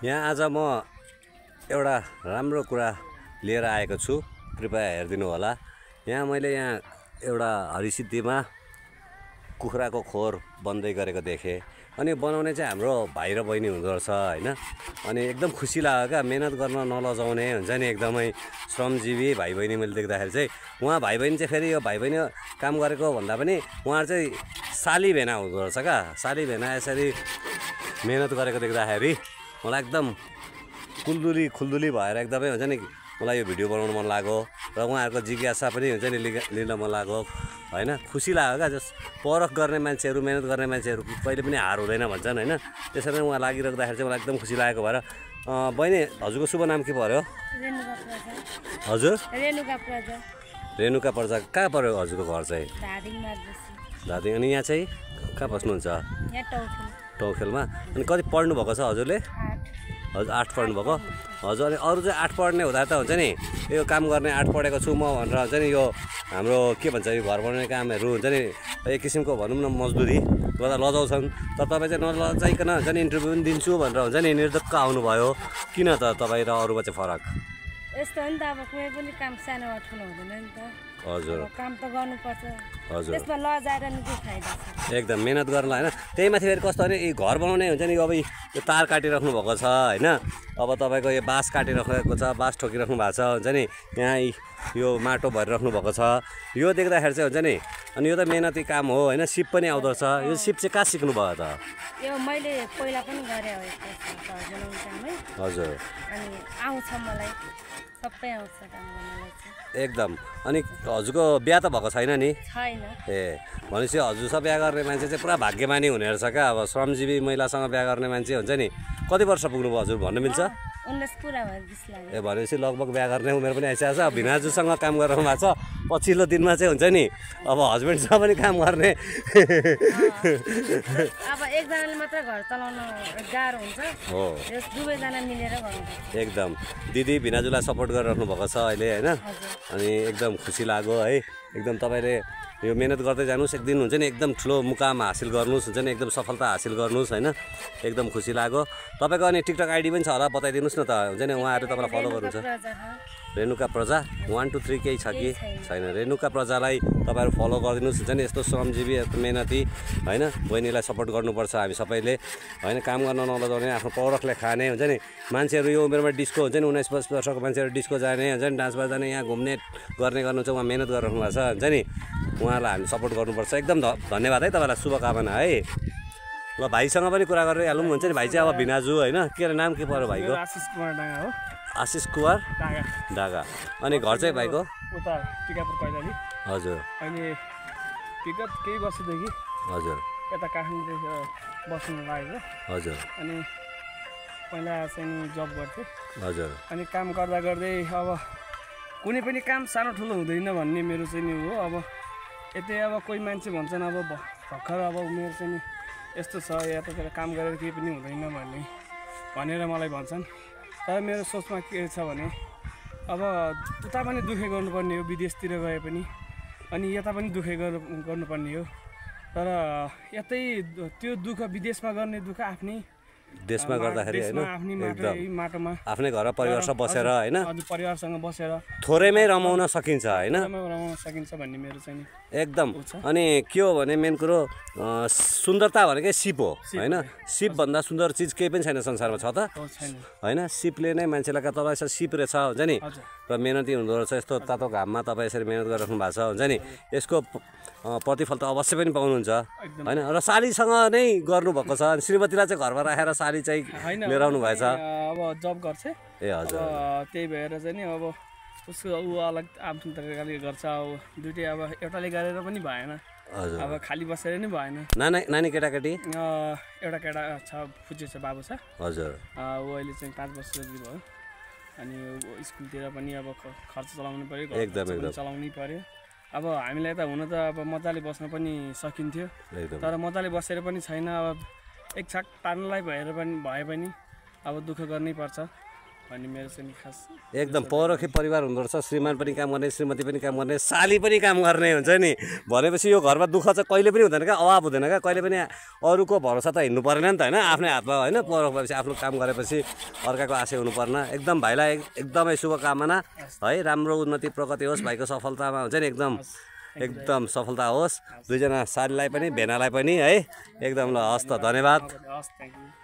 यहाँ आज म एउटा राम्रो कुरा लिएर आएको छु, कृपया हेरिदिनु होला। यहाँ मैले एउटा हरिसिद्धिमा कुखुराको खोर बन्दै गरेको देखेँ। अनि बनाउने चाहिँ हाम्रो भाइ र बहिनी हुँदो रहेछ हैन। अनि एकदम खुसी लाग्यो क्या, मेहनत गर्न नलजाउने हुन्छ नि, एकदमै श्रमजीवी भाइ बहिनी मैले देख्दाखेरि चाहिँ। उहाँ भाइ बहिनी चाहिँ फेरि यो भाइ बहिनी काम गरेको भन्दा पनि उहाँहरू चाहिँ साली भेना हुँदो रहेछ क्या। साली भेना यसरी मेहनत गरेको देख्दाखेरि मलाई एकदम खुल्दुली भएर एकदमै हुन्छ नि, मलाई यो भिडियो बनाउनु मन लाग्यो र उहाँहरूको जिज्ञासा पनि हुन्छ नि लिन मन लाग्यो हैन। खुसी लाग्यो क्या। जस परख गर्ने मान्छेहरू, मेहनत गर्ने मान्छेहरू कहिले पनि हार हुँदैन भन्छन् हैन। त्यसरी नै उहाँ लागिराख्दाखेरि चाहिँ मलाई एकदम खुसी लागेको भएर। बहिनी, हजुरको शुभ नाम के पर्यो? हजुर रेणुका प्रजा। कहाँ पर्यो हजुरको घर चाहिँ? धादिङ। अनि यहाँ चाहिँ कहाँ बस्नुहुन्छ? टौखेलमा। अनि कति पढ्नु भएको छ हजुरले? हजुर 8 पढ्नु भएको। हजुर अनि अरू चाहिँ 8 पढ्ने हुँदा त हुन्छ नि, यो काम गर्ने 8 पढेको छु म भनेर हुन्छ नि, यो हाम्रो के भन्छ, यो घर बनाउने कामहरू हुन्छ नि, एक किसिमको भनौँ न मजदुरी गर्दा लजाउँछन्। तर तपाईँ चाहिँ नलजाइकन हुन्छ नि इन्टरभ्यू पनि दिन्छु भनेर हुन्छ नि निर्धक्क आउनुभयो। किन त तपाईँ र अरूमा चाहिँ फरक? यस्तो हो नि त, अब कुनै पनि काम सानो ठुलो हुँदैन नि त। हजुर काम त गर्नुपर्छ। हजुर त्यसमा लजाएर नि के फाइदा छ? एकदम मेहनत गर्नलाई हैन। त्यही माथि फेरि कस्तो भने घर बनाउने हुन्छ नि, अब यो तार काटिराख्नु भएको छ हैन। अब तपाईँको यो बाँस काटिराखेको छ, बाँस ठोकिराख्नु भएको छ हुन्छ नि, यहाँ यो माटो भरिराख्नु भएको छ। यो देख्दाखेरि चाहिँ हुन्छ नि, अनि यो त मेहनती काम हो हैन। सिप पनि आउँदो रहेछ। यो सिप चाहिँ कहाँ सिक्नु भयो त? यो मैले पहिला पनि गरे हो घर बनाउने काम है। हजुर। अनि आउँछ मलाई, सबै आउँछ काम गर्नलाई चाहिँ। एकदम। अनि हजुरको बिहा त भएको छैन नि? छैन। ए भनेपछि हजुरसँग बिहा गर्ने मान्छे चाहिँ पुरा भाग्यमानी हुने रहेछ क्या। अब श्रमजीवी महिलासँग बिहा गर्ने मान्छे हुन्छ नि। कति वर्ष पुग्नुभयो हजुर भन्नु मिल्छ? 19 पुरा भयो 20 लाग्यो। ए भनेपछि लगभग बिहा गर्ने उमेर पनि आइसकेको छ। भिनाजुसँग काम गरिरहनु भएको छ। पछिल्लो दिनमा चाहिँ हुन्छ नि, अब हस्बेन्डसँग पनि काम गर्ने। अब एकजनाले मात्र घर चलाउन गाह्रो हुन्छ हो, यस दुवैजना मिलेर गर्नुपर्छ। एकदम। दिदी भिनाजुलाई सपोर्ट गरिराख्नु भएको छ अहिले हैन। अनि एकदम खुसी लाग्यो है। एकदम तपाईँले यो मेहनत गर्दै जानुहोस्, एक दिन हुन्छ नि एकदम ठुलो मुकाम हासिल गर्नुहोस्, हुन्छ नि एकदम सफलता हासिल गर्नुहोस् हैन। एकदम खुसी लाग्यो। तपाईँको अनि टिकटक आइडी पनि छ होला, बताइदिनुहोस् न त, हुन्छ नि उहाँहरू तपाईँलाई फलो गर्नुहुन्छ। रेणुका प्रजा 1 2 3 केही छ कि छैन? रेणुका प्रजालाई तपाईँहरू फलो गरिदिनुहोस्, हुन्छ नि। यस्तो श्रमजीवी मेहनती हैन बहिनीलाई सपोर्ट गर्नुपर्छ हामी सबैले हैन। काम गर्न नलजाउने, आफ्नो पौरखले खाने हुन्छ नि। मान्छेहरू यो उमेरमा डिस्को हुन्छ नि, 19 वर्षको मान्छेहरू डिस्को जाने हुन्छ नि, डान्स जाने, यहाँ घुम्ने गर्ने चाहिँ उहाँ मेहनत गरिराख्नु भएको छ हुन्छ नि। उहाँलाई हामी सपोर्ट गर्नुपर्छ। एकदम धन्यवाद है, तपाईँलाई शुभकामना है। ल भाइसँग पनि कुरा गरेर हालौँ हुन्छ नि। भाइ चाहिँ अब भिनाजु होइन, के अरे नाम के पर्यो भाइको? आशिष कुमार डाँगा हो। आशिष कुमार डाँगा। अनि घर चाहिँ भाइको? उता टिकापुर कैलाली। हजुर। अहिले विगत केही वर्षदेखि हजुर यता काठमाडौँ बस्नु लागेको। हजुर। अनि पहिला चाहिँ जब गर्थेँ। हजुर। अनि काम गर्दा गर्दै अब कुनै पनि काम सानो ठुलो हुँदैन भन्ने मेरो चाहिँ नि हो। अब यतै अब कोही मान्छे भन्छन् अब भर्खर अब मेरो चाहिँ यस्तो छ, यतातिर काम गरेर केही पनि हुँदैन भनेर मलाई भन्छन्। तर मेरो सोचमा के छ भने अब उता पनि दुःखै गर्नुपर्ने हो, विदेशतिर गए पनि, अनि यता पनि दुःखै गर्नुपर्ने हो। तर यतै त्यो दुःख विदेशमा गर्ने दुःख आफ्नै देशमा गर्दाखेरि हैन, एकदम माटोमा आफ्नै घर परिवारसँग बसेर हैन, परिवारसँग बसेर थोरैमै रमाउन सकिन्छ हैन, रमाउन सकिन्छ भन्ने मेरो चाहिँ एकदम। अनि के हो भने मेन कुरो सुन्दरता भनेकै सिप हो हैन। सिप भन्दा सुन्दर चिज केही पनि छैन संसारमा, छ त हैन। सिपले नै मान्छेलाई तपाईँ यसरी सिप रहेछ हुन्छ नि, र मेहनती हुँदो रहेछ। यस्तो तातो घाममा तपाईँ यसरी मेहनत गरिराख्नु भएको छ हुन्छ नि, यसको प्रतिफल त अवश्य पनि पाउनुहुन्छ हैन। र सालीसँग नै गर्नुभएको छ, श्रीमतीलाई चाहिँ घरमा राखेर साली चाहिँ लिएर आउनु भएछ। अब जब गर्छ ए हजुर, त्यही भएर चाहिँ नि अब उसको ऊ अलग आफ्नो तरिकाले गर्छ। अब दुइटै अब एउटाले गरेर पनि भएन, अब खाली बसेर नि भएन। नानी केटाकेटी? एउटा केटा छ, फुच्चे छ, बाबु छ। हजुर। ऊ अहिले चाहिँ 5 वर्ष जति भयो। अनि स्कुलतिर पनि अब खर्च चलाउनु पऱ्यो, एकदम चलाउनै पऱ्यो। अब हामीलाई त हुन त अब मजाले बस्न पनि सकिन्थ्यो, तर मजाले बसेर पनि छैन। अब एक छाक पार्नलाई भए पनि अब दुःख गर्नै पर्छ भन्ने मेरो चाहिँ नि खास एकदम पौरखी परिवार हुँदो रहेछ। श्रीमान पनि काम गर्ने, श्रीमती पनि काम गर्ने, साली पनि काम गर्ने हुन्छ नि। भनेपछि यो घरमा दुःख चाहिँ कहिले पनि हुँदैन क्या, अभाव हुँदैन क्या। कहिले पनि अरूको भरोसा त हिँड्नु परेन नि त होइन, आफ्नै हातमा होइन। पौरख भएपछि आफ्नो काम गरेपछि अर्काको आशा हुनु पर्न। एकदम भाइलाई एकदमै शुभकामना है, राम्रो उन्नति प्रगति होस्, भाइको सफलतामा हुन्छ नि एकदम सफलता होस्। दुईजना सालीलाई पनि भेनालाई पनि है एकदम ल, हस् त, धन्यवाद। हस्, थ्याङ्क यू।